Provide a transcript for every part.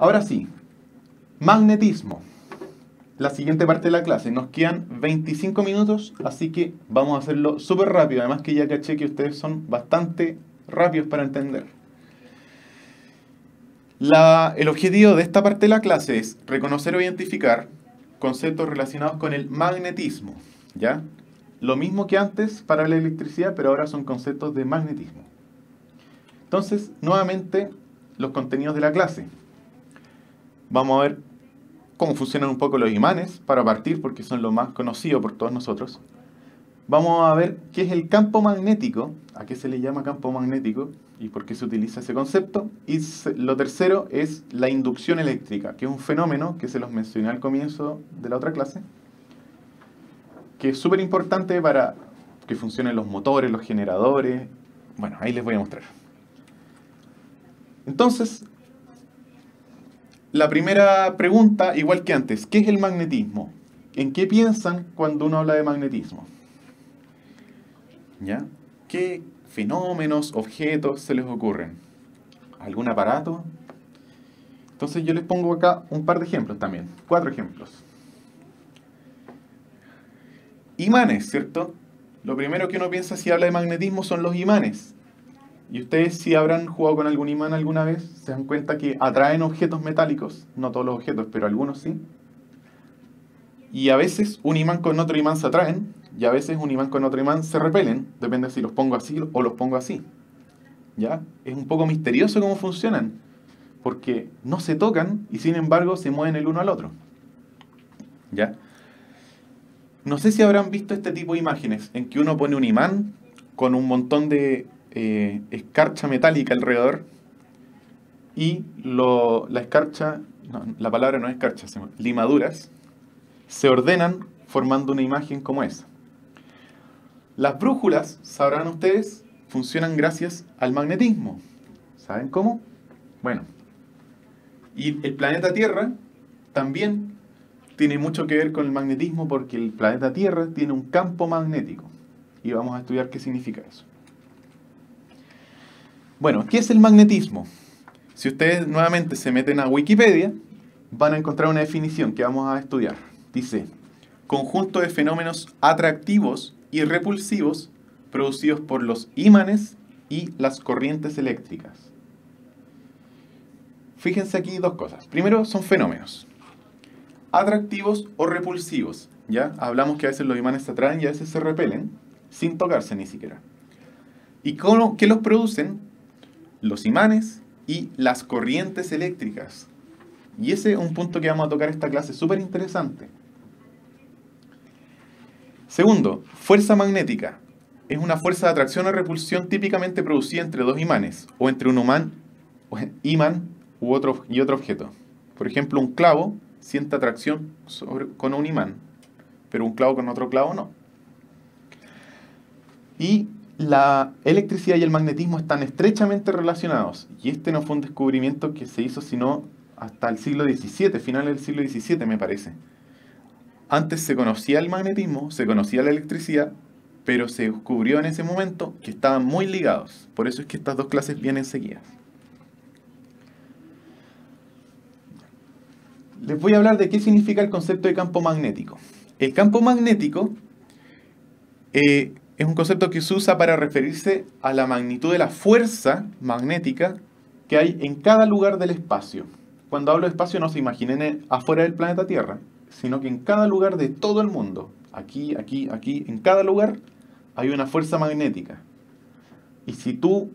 Ahora sí, magnetismo. La siguiente parte de la clase. Nos quedan 25 minutos, así que vamos a hacerlo súper rápido. Además que ya caché que ustedes son bastante rápidos para entender. El objetivo de esta parte de la clase es reconocer o identificar conceptos relacionados con el magnetismo, ¿ya? Lo mismo que antes para la electricidad, pero ahora son conceptos de magnetismo. Entonces, nuevamente, los contenidos de la clase. Vamos a ver cómo funcionan un poco los imanes, para partir, porque son lo más conocido por todos nosotros. Vamos a ver qué es el campo magnético, a qué se le llama campo magnético y por qué se utiliza ese concepto. Y lo tercero es la inducción eléctrica, que es un fenómeno que se los mencioné al comienzo de la otra clase, que es súper importante para que funcionen los motores, los generadores. Bueno, ahí les voy a mostrar. Entonces, la primera pregunta, igual que antes, ¿qué es el magnetismo? ¿En qué piensan cuando uno habla de magnetismo? ¿Ya? ¿Qué fenómenos, objetos se les ocurren? ¿Algún aparato? Entonces yo les pongo acá un par de ejemplos también, 4 ejemplos. Imanes, ¿cierto? Lo primero que uno piensa si habla de magnetismo son los imanes. Y ustedes, si habrán jugado con algún imán alguna vez, se dan cuenta que atraen objetos metálicos, no todos los objetos, pero algunos sí. Y a veces un imán con otro imán se atraen, y a veces un imán con otro imán se repelen, depende si los pongo así o los pongo así. ¿Ya? Es un poco misterioso cómo funcionan, porque no se tocan y sin embargo se mueven el uno al otro. ¿Ya? No sé si habrán visto este tipo de imágenes, en que uno pone un imán con un montón de escarcha metálica alrededor, y la escarcha, no, la palabra no es escarcha, limaduras, se ordenan formando una imagen como esa. Las brújulas, sabrán ustedes, funcionan gracias al magnetismo. ¿Saben cómo? Bueno, y el planeta Tierra también tiene mucho que ver con el magnetismo, porque el planeta Tierra tiene un campo magnético. Y vamos a estudiar qué significa eso. Bueno, ¿qué es el magnetismo? Si ustedes nuevamente se meten a Wikipedia, van a encontrar una definición que vamos a estudiar. Dice: conjunto de fenómenos atractivos y repulsivos producidos por los imanes y las corrientes eléctricas. Fíjense aquí dos cosas. Primero, son fenómenos atractivos o repulsivos. ¿Ya? Hablamos que a veces los imanes se atraen y a veces se repelen, sin tocarse ni siquiera. ¿Y qué los producen? Los imanes y las corrientes eléctricas. Y ese es un punto que vamos a tocar en esta clase, súper interesante. Segundo, fuerza magnética. Es una fuerza de atracción o repulsión típicamente producida entre dos imanes, o entre un imán y otro objeto. Por ejemplo, un clavo siente atracción con un imán, pero un clavo con otro clavo no. Y la electricidad y el magnetismo están estrechamente relacionados. Y este no fue un descubrimiento que se hizo sino hasta el siglo XVII, finales del siglo XVII me parece. Antes se conocía el magnetismo, se conocía la electricidad, pero se descubrió en ese momento que estaban muy ligados. Por eso es que estas dos clases vienen seguidas. Les voy a hablar de qué significa el concepto de campo magnético. El campo magnético es un concepto que se usa para referirse a la magnitud de la fuerza magnética que hay en cada lugar del espacio. Cuando hablo de espacio no se imaginen afuera del planeta Tierra, sino que en cada lugar de todo el mundo, aquí, aquí, aquí, en cada lugar hay una fuerza magnética. Y si tú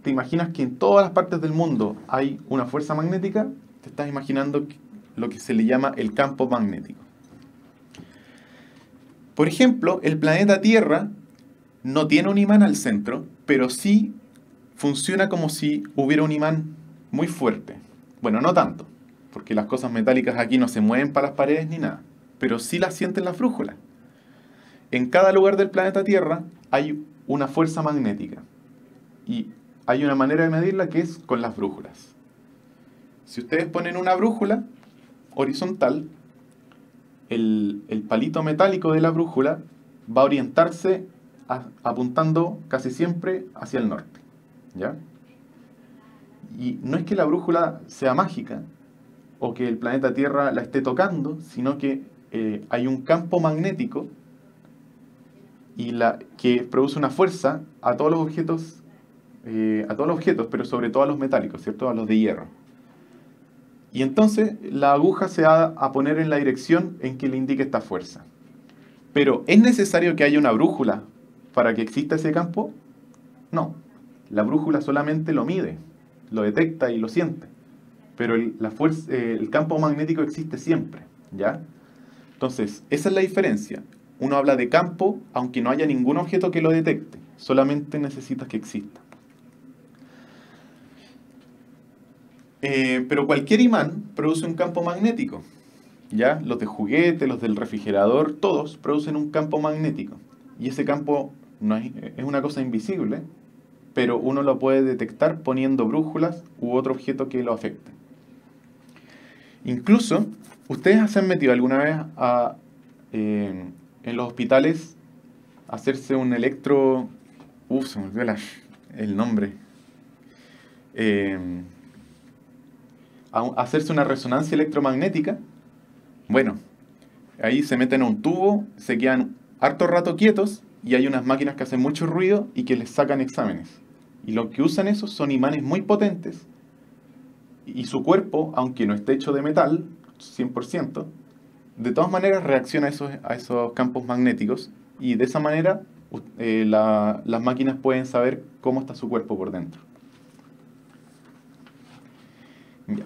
te imaginas que en todas las partes del mundo hay una fuerza magnética, te estás imaginando lo que se le llama el campo magnético. Por ejemplo, el planeta Tierra no tiene un imán al centro, pero sí funciona como si hubiera un imán muy fuerte. Bueno, no tanto, porque las cosas metálicas aquí no se mueven para las paredes ni nada, pero sí las sienten las brújulas. En cada lugar del planeta Tierra hay una fuerza magnética, y hay una manera de medirla que es con las brújulas. Si ustedes ponen una brújula horizontal, el palito metálico de la brújula va a orientarse apuntando casi siempre hacia el norte, ¿ya? Y no es que la brújula sea mágica, o que el planeta Tierra la esté tocando, sino que hay un campo magnético que produce una fuerza a todos los objetos, pero sobre todo a los metálicos, ¿cierto? A los de hierro. Y entonces la aguja se va a poner en la dirección en que le indique esta fuerza. Pero ¿es necesario que haya una brújula para que exista ese campo? No. La brújula solamente lo mide, lo detecta y lo siente. Pero el campo magnético existe siempre, ¿ya? Entonces, esa es la diferencia. Uno habla de campo, aunque no haya ningún objeto que lo detecte. Solamente necesitas que exista. Pero cualquier imán produce un campo magnético, ¿ya? Los de juguete, los del refrigerador, todos producen un campo magnético. Y ese campo es una cosa invisible, pero uno lo puede detectar poniendo brújulas u otro objeto que lo afecte. Incluso, ¿ustedes se han metido alguna vez en los hospitales a hacerse un electro... se me olvidó el nombre. A hacerse una resonancia electromagnética? Bueno, ahí se meten a un tubo, se quedan harto rato quietos y hay unas máquinas que hacen mucho ruido y que les sacan exámenes. Y lo que usan esos son imanes muy potentes y su cuerpo, aunque no esté hecho de metal, 100%, de todas maneras reacciona a esos campos magnéticos y de esa manera las máquinas pueden saber cómo está su cuerpo por dentro. Ya.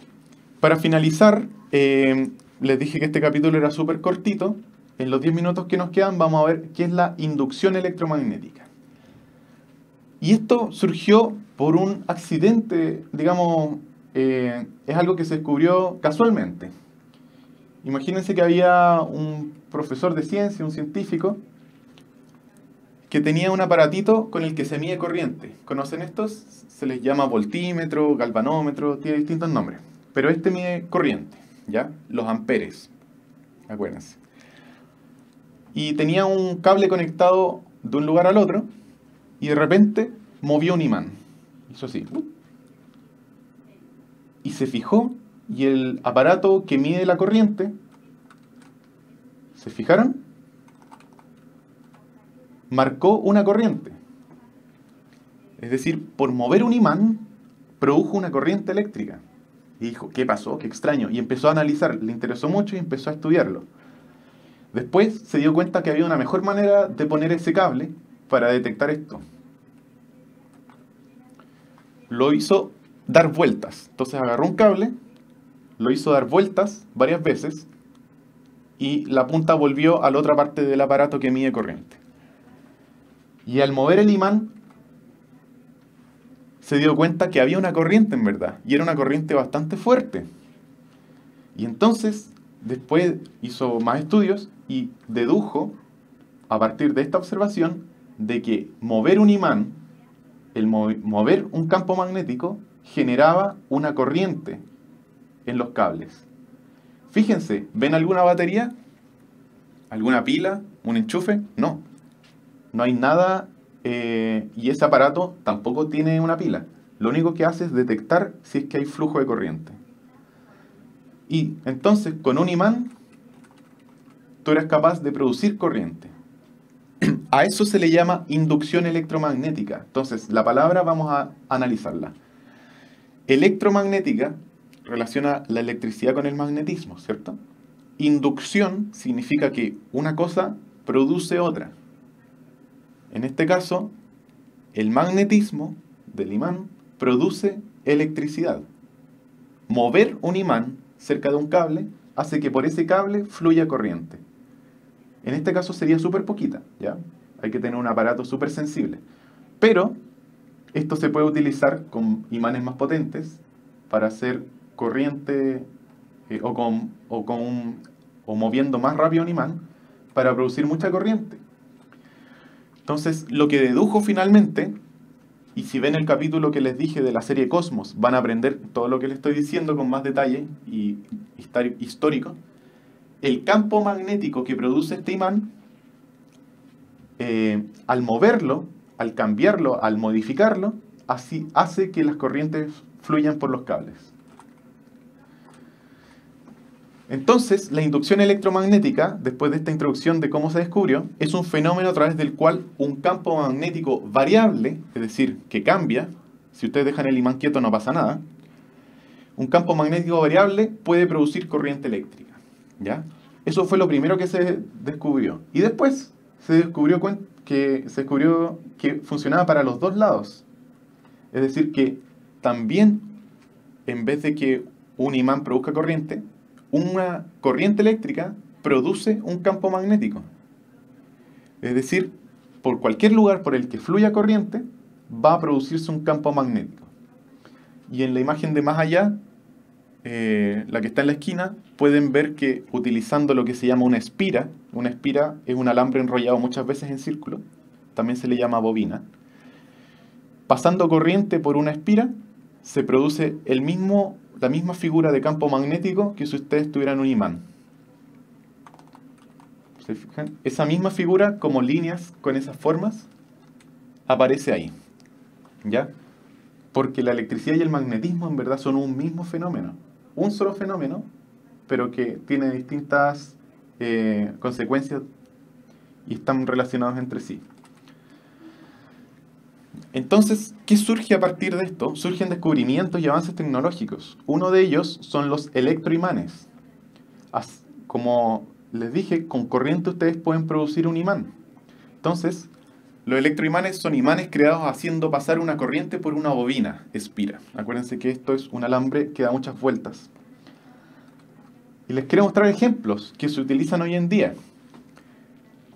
Para finalizar, les dije que este capítulo era súper cortito. En los 10 minutos que nos quedan vamos a ver qué es la inducción electromagnética. Y esto surgió por un accidente, digamos, es algo que se descubrió casualmente. Imagínense que había un profesor de ciencia, un científico, que tenía un aparatito con el que se mide corriente. ¿Conocen estos? Se les llama voltímetro, galvanómetro, tiene distintos nombres. Pero este mide corriente, ¿ya? Los amperes, acuérdense. Y tenía un cable conectado de un lugar al otro y de repente movió un imán. Hizo así. Y se fijó y el aparato que mide la corriente, ¿se fijaron? Marcó una corriente. Es decir, por mover un imán, produjo una corriente eléctrica. Y dijo, ¿qué pasó? Qué extraño. Y empezó a analizar, le interesó mucho y empezó a estudiarlo. Después se dio cuenta que había una mejor manera de poner ese cable para detectar esto. Lo hizo dar vueltas. Entonces agarró un cable, lo hizo dar vueltas varias veces y la punta volvió a la otra parte del aparato que mide corriente. Y al mover el imán, se dio cuenta que había una corriente en verdad, y era una corriente bastante fuerte. Y entonces, después hizo más estudios y dedujo, a partir de esta observación, de que mover un imán, mover un campo magnético, generaba una corriente en los cables. Fíjense, ¿ven alguna batería? ¿Alguna pila? ¿Un enchufe? No. No hay nada, y ese aparato tampoco tiene una pila. Lo único que hace es detectar si es que hay flujo de corriente. Y entonces, con un imán, tú eres capaz de producir corriente. A eso se le llama inducción electromagnética. Entonces, la palabra vamos a analizarla. Electromagnética relaciona la electricidad con el magnetismo, ¿cierto? Inducción significa que una cosa produce otra. En este caso, el magnetismo del imán produce electricidad. Mover un imán cerca de un cable hace que por ese cable fluya corriente. En este caso sería súper poquita, ¿ya? Hay que tener un aparato súper sensible. Pero esto se puede utilizar con imanes más potentes para hacer corriente o moviendo más rápido un imán para producir mucha corriente. Entonces, lo que dedujo finalmente, y si ven el capítulo que les dije de la serie Cosmos, van a aprender todo lo que les estoy diciendo con más detalle y histórico. El campo magnético que produce este imán, al moverlo, al cambiarlo, al modificarlo, así hace que las corrientes fluyan por los cables. Entonces, la inducción electromagnética, después de esta introducción de cómo se descubrió, es un fenómeno a través del cual un campo magnético variable, es decir, que cambia, si ustedes dejan el imán quieto no pasa nada, un campo magnético variable puede producir corriente eléctrica, ¿ya? Eso fue lo primero que se descubrió. Y después se descubrió que funcionaba para los dos lados. Es decir, que también, en vez de que un imán produzca corriente, una corriente eléctrica produce un campo magnético. Es decir, por cualquier lugar por el que fluya corriente, va a producirse un campo magnético. Y en la imagen de más allá, la que está en la esquina, pueden ver que utilizando lo que se llama una espira es un alambre enrollado muchas veces en círculo, también se le llama bobina, pasando corriente por una espira, se produce la misma figura de campo magnético que si ustedes tuvieran un imán. ¿Se fijan? Esa misma figura, como líneas con esas formas, aparece ahí. ¿Ya? Porque la electricidad y el magnetismo en verdad son un mismo fenómeno. Un solo fenómeno, pero que tiene distintas consecuencias y están relacionados entre sí. Entonces, ¿qué surge a partir de esto? Surgen descubrimientos y avances tecnológicos. Uno de ellos son los electroimanes. Como les dije, con corriente ustedes pueden producir un imán. Entonces, los electroimanes son imanes creados haciendo pasar una corriente por una bobina, espira. Acuérdense que esto es un alambre que da muchas vueltas. Y les quiero mostrar ejemplos que se utilizan hoy en día.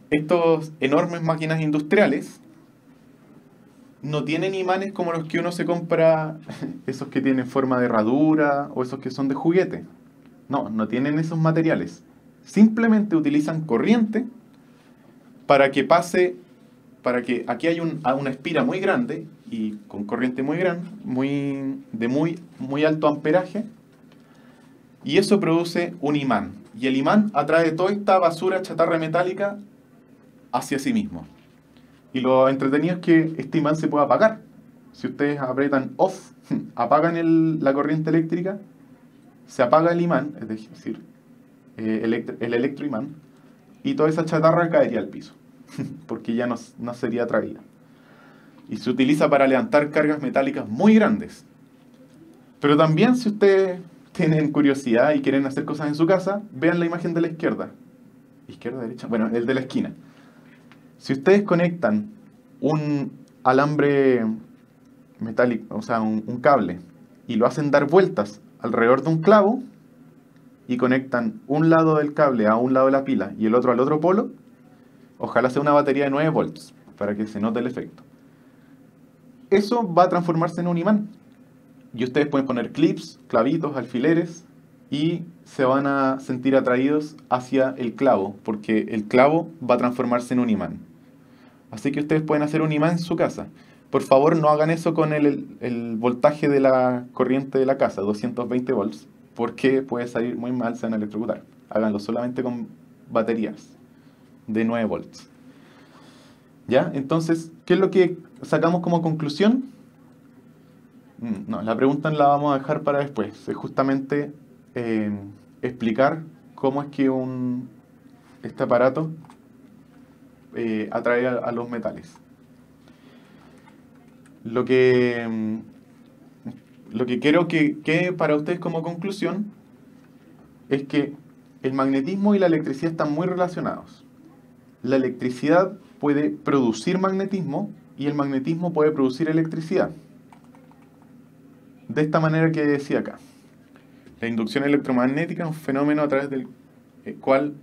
Estas enormes máquinas industriales no tienen imanes como los que uno se compra, esos que tienen forma de herradura o esos que son de juguete. No tienen esos materiales. Simplemente utilizan corriente para que aquí hay una espira muy grande y con corriente muy grande, muy alto amperaje, y eso produce un imán. Y el imán atrae toda esta basura chatarra metálica hacia sí mismo. Y lo entretenido es que este imán se puede apagar. Si ustedes aprietan off, apagan la corriente eléctrica, se apaga el imán, es decir, el electroimán, y toda esa chatarra caería al piso, porque ya no sería atraída. Y se utiliza para levantar cargas metálicas muy grandes. Pero también, si ustedes tienen curiosidad y quieren hacer cosas en su casa, vean la imagen de la izquierda. ¿Izquierda, derecha? Bueno, el de la esquina. Si ustedes conectan un alambre metálico, o sea, un cable, y lo hacen dar vueltas alrededor de un clavo, y conectan un lado del cable a un lado de la pila y el otro al otro polo, ojalá sea una batería de 9 volts, para que se note el efecto. Eso va a transformarse en un imán. Y ustedes pueden poner clips, clavitos, alfileres, y se van a sentir atraídos hacia el clavo, porque el clavo va a transformarse en un imán. Así que ustedes pueden hacer un imán en su casa. Por favor, no hagan eso con el voltaje de la corriente de la casa, 220 volts, porque puede salir muy mal, se van a electrocutar. Háganlo solamente con baterías de 9 volts. ¿Ya? Entonces, ¿qué es lo que sacamos como conclusión? No, la pregunta la vamos a dejar para después. Es justamente explicar cómo es que este aparato atrae a los metales. Lo que quiero que quede para ustedes como conclusión es que el magnetismo y la electricidad están muy relacionados. La electricidad puede producir magnetismo y el magnetismo puede producir electricidad. De esta manera que decía acá. La inducción electromagnética es un fenómeno a través del cual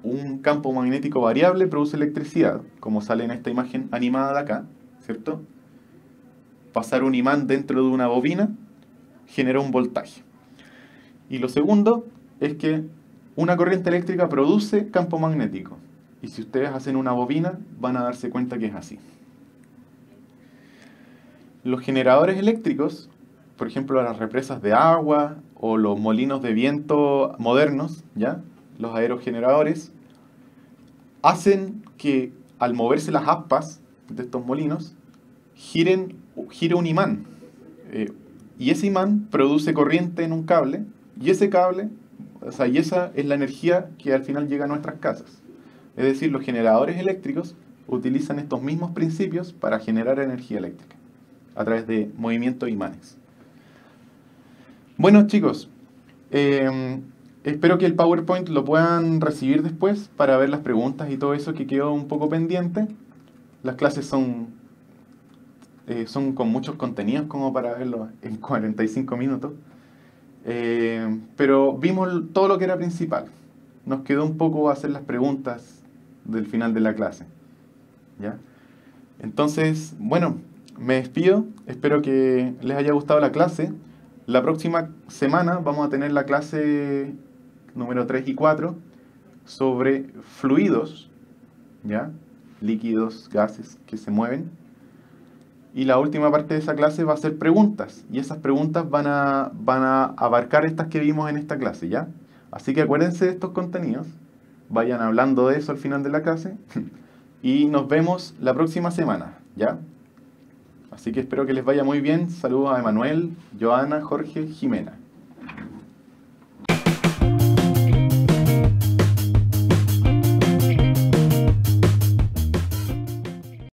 un campo magnético variable produce electricidad, como sale en esta imagen animada de acá, ¿cierto? Pasar un imán dentro de una bobina genera un voltaje. Y lo segundo es que una corriente eléctrica produce campo magnético. Y si ustedes hacen una bobina, van a darse cuenta que es así. Los generadores eléctricos, por ejemplo, las represas de agua o los molinos de viento modernos, ¿ya? Los aerogeneradores, hacen que al moverse las aspas de estos molinos, gire un imán. Y ese imán produce corriente en un cable, y ese cable, O sea, y esa es la energía que al final llega a nuestras casas. Es decir, los generadores eléctricos utilizan estos mismos principios para generar energía eléctrica a través de movimientos de imanes. Bueno, chicos, espero que el PowerPoint lo puedan recibir después para ver las preguntas y todo eso que quedó un poco pendiente. Las clases son con muchos contenidos como para verlo en 45 minutos. Pero vimos todo lo que era principal. Nos quedó un poco hacer las preguntas del final de la clase. ¿Ya? Entonces, bueno, me despido. Espero que les haya gustado la clase. La próxima semana vamos a tener la clase número 3 y 4 sobre fluidos, ¿ya? Líquidos, gases que se mueven. Y la última parte de esa clase va a ser preguntas. Y esas preguntas van a abarcar estas que vimos en esta clase, ¿ya? Así que acuérdense de estos contenidos. Vayan hablando de eso al final de la clase. Y nos vemos la próxima semana, ¿ya? Así que espero que les vaya muy bien. Saludos a Emanuel, Joana, Jorge, Jimena.